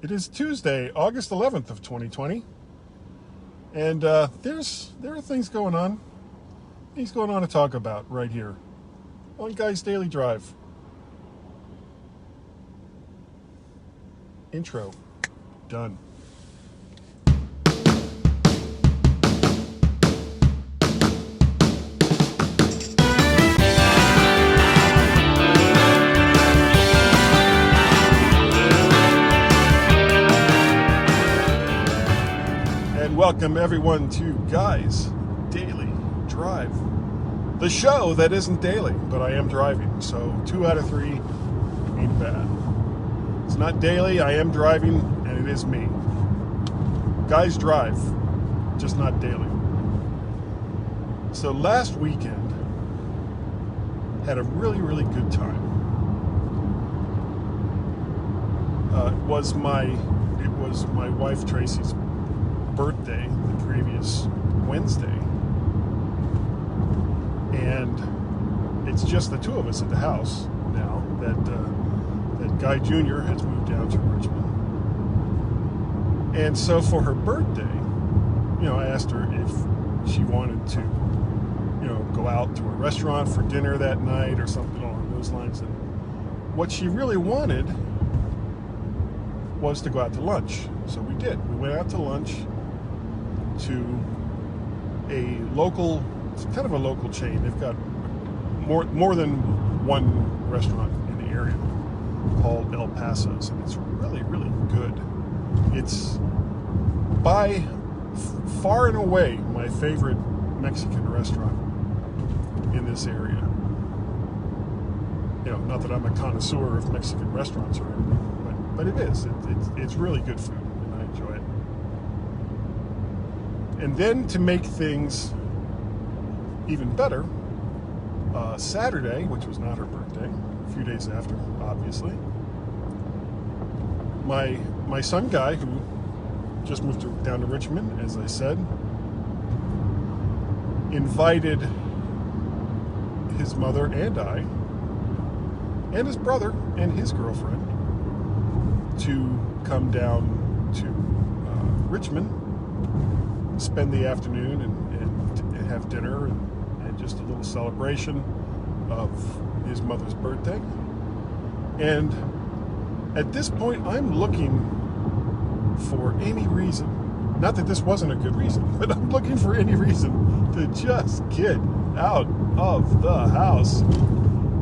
It is Tuesday, August 11th of 2020, and there are things going on. Things going on to talk about right here on Guy's Daily Drive. Intro done. Welcome everyone to Guy's Daily Drive, the show that isn't daily, but I am driving, so 2 out of 3 ain't bad. It's not daily, I am driving, and it is me. Guy's Drive, just not daily. So last weekend, had a really good time. It was my wife Tracy's birthday the previous Wednesday, and it's just the two of us at the house now that Guy Jr. has moved down to Richmond. And so for her birthday, I asked her if she wanted to go out to a restaurant for dinner that night or something along those lines, and what she really wanted was to go out to lunch. So we did. We went out to lunch to a local, it's kind of a local chain. They've got more than one restaurant in the area called El Paso's, and it's really good. It's by far and away my favorite Mexican restaurant in this area. Not that I'm a connoisseur of Mexican restaurants or anything, but it is. It's really good food, and I enjoy it. And then to make things even better, Saturday, which was not her birthday, a few days after, obviously, my son Guy, who just moved down to Richmond, as I said, invited his mother and I, and his brother and his girlfriend, to come down to Richmond, spend the afternoon and have dinner and just a little celebration of his mother's birthday. And at this point, I'm looking for any reason, not that this wasn't a good reason, but I'm looking for any reason to just get out of the house.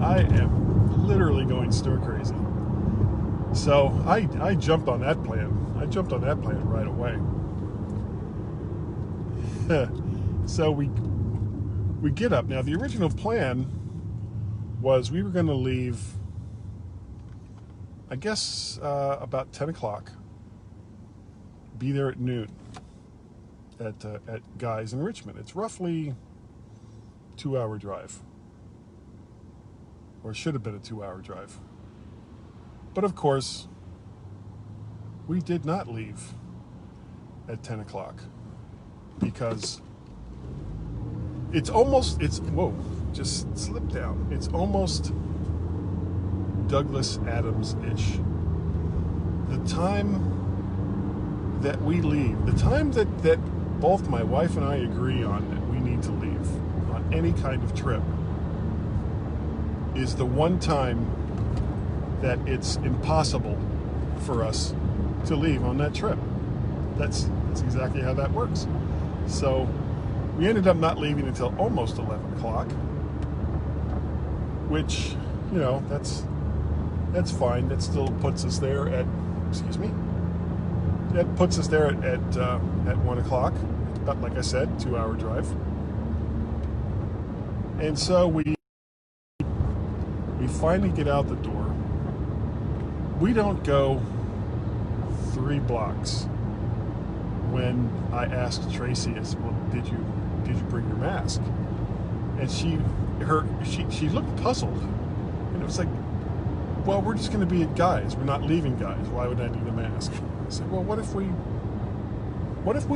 I am literally going stir crazy. So I jumped on that plan. I jumped on that plan right away. So we get up. Now, the original plan was we were going to leave, I guess, about 10 o'clock. Be there at noon at Guy's in Richmond. It's roughly a 2-hour drive. Or it should have been a 2-hour drive. But of course, we did not leave at 10 o'clock. Because just slipped down. It's almost Douglas Adams-ish. The time that we leave, the time that both my wife and I agree on that we need to leave on any kind of trip, is the one time that it's impossible for us to leave on that trip. That's exactly how that works. So we ended up not leaving until almost 11 o'clock, which, that's fine. That still puts us there at 1 o'clock. But like I said, 2-hour drive. And so we finally get out the door. We don't go 3 blocks when I asked Tracy, well, did you bring your mask? And she looked puzzled. And it was like, well, we're just going to be at Guy's. We're not leaving Guy's. Why would I need a mask? I said, well, what if we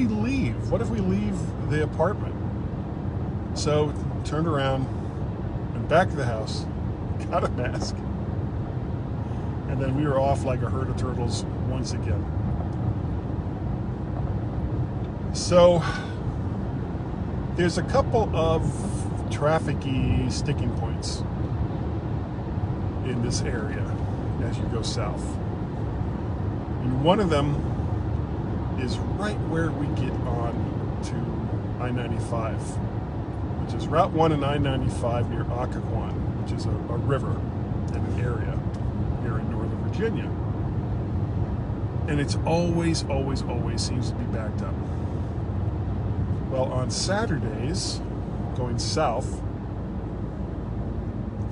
leave? What if we leave the apartment? So turned around, went back to the house, got a mask, and And then we were off like a herd of turtles once again. So there's a couple of traffic-y sticking points in this area as you go south. And one of them is right where we get on to I-95, which is Route 1 and I-95 near Occoquan, which is a river and an area here in Northern Virginia. And it's always seems to be backed up. Well, on Saturdays, going south,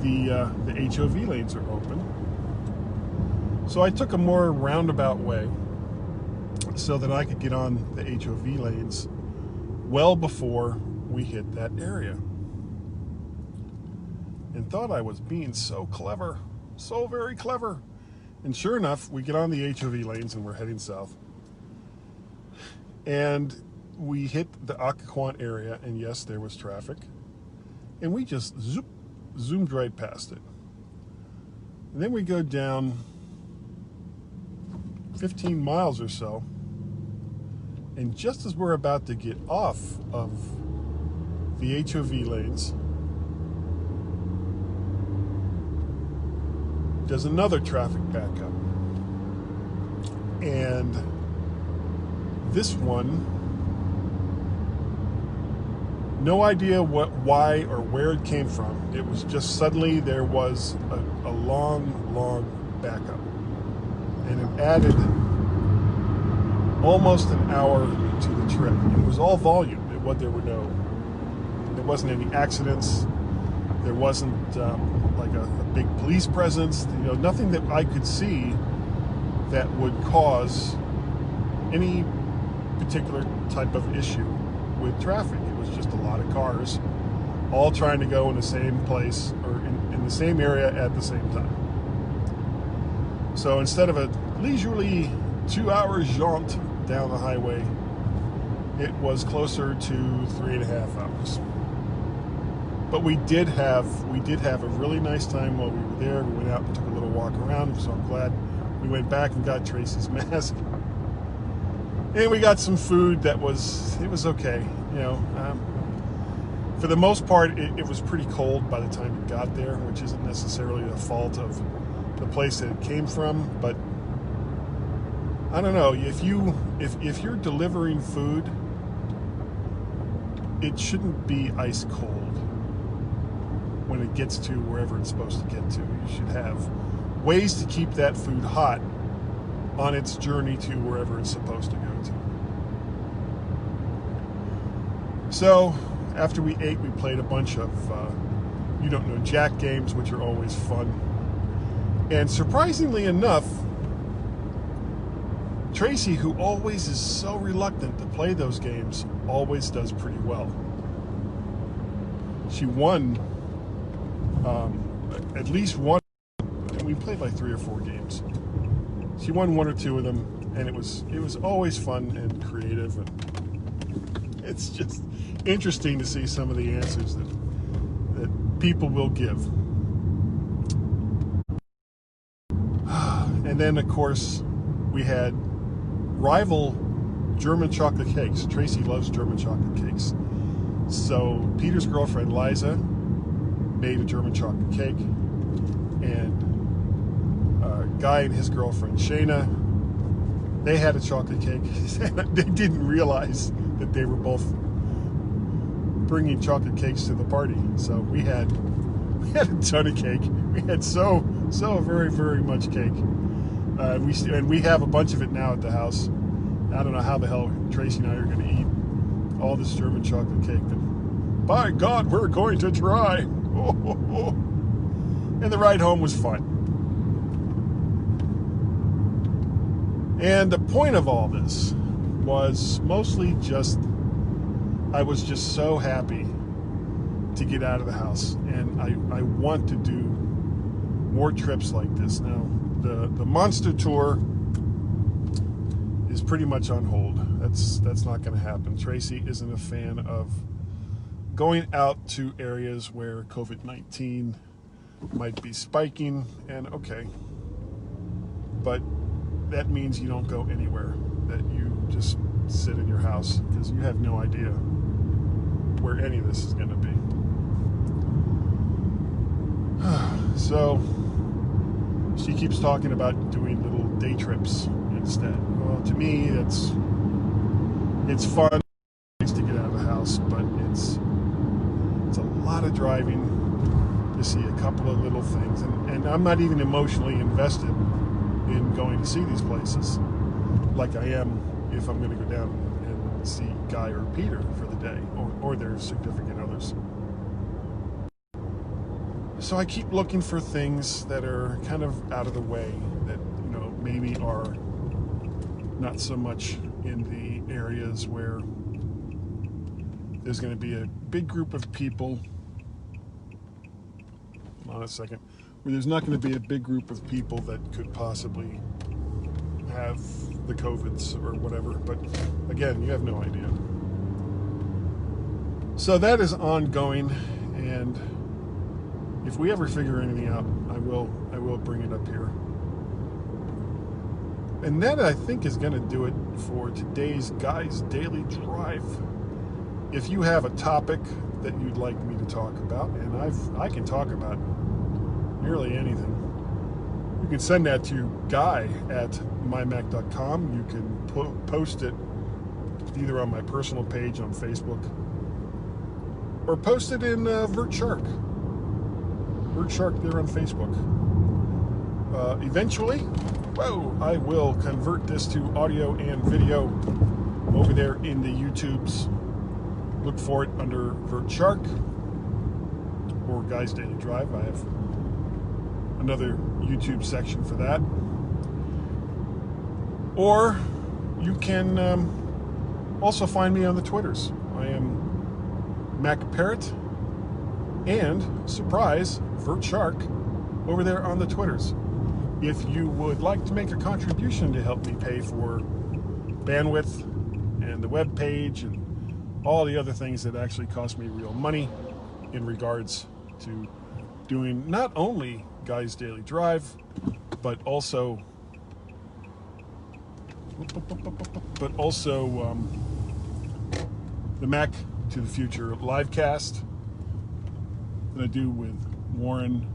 the HOV lanes are open. So I took a more roundabout way so that I could get on the HOV lanes well before we hit that area. And thought I was being so clever, so very clever. And sure enough, we get on the HOV lanes and we're heading south. And we hit the Occoquan area, and yes, there was traffic. And we just zoomed right past it. And then we go down 15 miles or so, and just as we're about to get off of the HOV lanes, there's another traffic backup. And this one, no idea why or where it came from. It was just suddenly there was a long backup. And it added almost an hour to the trip. It was all volume. There wasn't any accidents. There wasn't like a big police presence. Nothing that I could see that would cause any particular type of issue with traffic. It was just a lot of cars all trying to go in the same place or in the same area at the same time. So instead of a leisurely 2-hour jaunt down the highway, it was closer to 3.5 hours. But we did have a really nice time while we were there. We went out and took a little walk around, so I'm glad we went back and got Tracy's mask. And we got some food it was okay. For the most part, it was pretty cold by the time it got there, which isn't necessarily the fault of the place that it came from, but I don't know, if you're delivering food, it shouldn't be ice cold when it gets to wherever it's supposed to get to. You should have ways to keep that food hot on its journey to wherever it's supposed to go to. So after we ate, we played a bunch of Jack games, which are always fun. And surprisingly enough, Tracy, who always is so reluctant to play those games, always does pretty well. She won at least one, and we played like 3 or 4 games. She won 1 or 2 of them, and it was always fun and creative, and it's just interesting to see some of the answers that people will give. And then, of course, we had rival German chocolate cakes. Tracy loves German chocolate cakes. So Peter's girlfriend, Liza, made a German chocolate cake. And Guy and his girlfriend, Shayna, they had a chocolate cake. They didn't realize that they were both bringing chocolate cakes to the party. So we had a ton of cake. We had so very, very much cake. We have a bunch of it now at the house. I don't know how the hell Tracy and I are going to eat all this German chocolate cake, but by God, we're going to try. And the ride home was fun. And the point of all this was mostly just, I was just so happy to get out of the house, and I want to do more trips like this. Now, the Monster Tour is pretty much on hold. That's not going to happen. Tracy isn't a fan of going out to areas where COVID-19 might be spiking, and okay, but that means you don't go anywhere, that you just sit in your house, because you have no idea where any of this is going to be. So she keeps talking about doing little day trips instead. Well, to me, it's fun to get out of the house, but it's a lot of driving to see a couple of little things, and I'm not even emotionally invested in going to see these places like I am if I'm going to go down and see Guy or Peter for the day, or their significant others. So I keep looking for things that are kind of out of the way, that, you know, maybe are not so much in the areas where there's going to be a big group of people. Hold on a second. Where there's not going to be a big group of people that could possibly have the COVIDs or whatever. But again, you have no idea. So that is ongoing, and if we ever figure anything out, I will bring it up here. And that, I think, is going to do it for today's Guy's Daily Drive. If you have a topic that you'd like me to talk about, and I can talk about nearly anything, you can send that to guy@mymac.com. You can post it either on my personal page on Facebook, or post it in VertShark there on Facebook. Eventually, I will convert this to audio and video over there in the YouTubes. Look for it under VertShark or Guy's Daily Drive. I have another YouTube section for that. Or you can also find me on the Twitters. I am Mac Parrot and, surprise, VertShark over there on the Twitters. If you would like to make a contribution to help me pay for bandwidth and the web page and all the other things that actually cost me real money in regards to doing not only Guy's Daily Drive, but also the Mac to the Future livecast that I do with Warren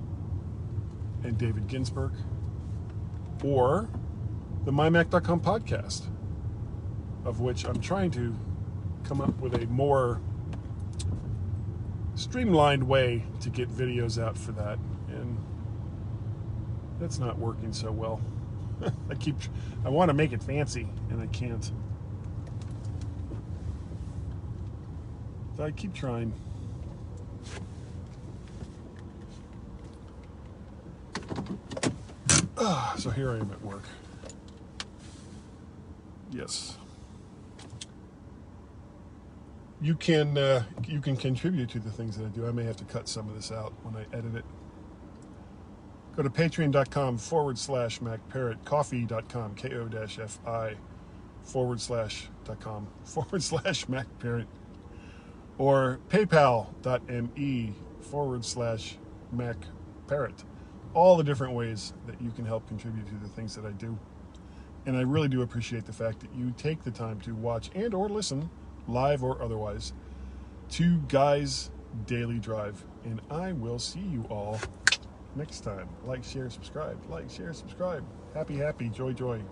and David Ginsburg, or the MyMac.com podcast, of which I'm trying to come up with a more streamlined way to get videos out for that, and that's not working so well. I want to make it fancy, and I can't. So I keep trying. So here I am at work. Yes. You can contribute to the things that I do. I may have to cut some of this out when I edit it. Go to patreon.com/MacParrot, coffee.com, ko-fi/.com/MacParrot, or paypal.me/MacParrot. All the different ways that you can help contribute to the things that I do. And I really do appreciate the fact that you take the time to watch and or listen, live or otherwise, to Guy's Daily Drive. And I will see you all next time. Like, share, subscribe. Like, share, subscribe. Happy, happy, joy, joy.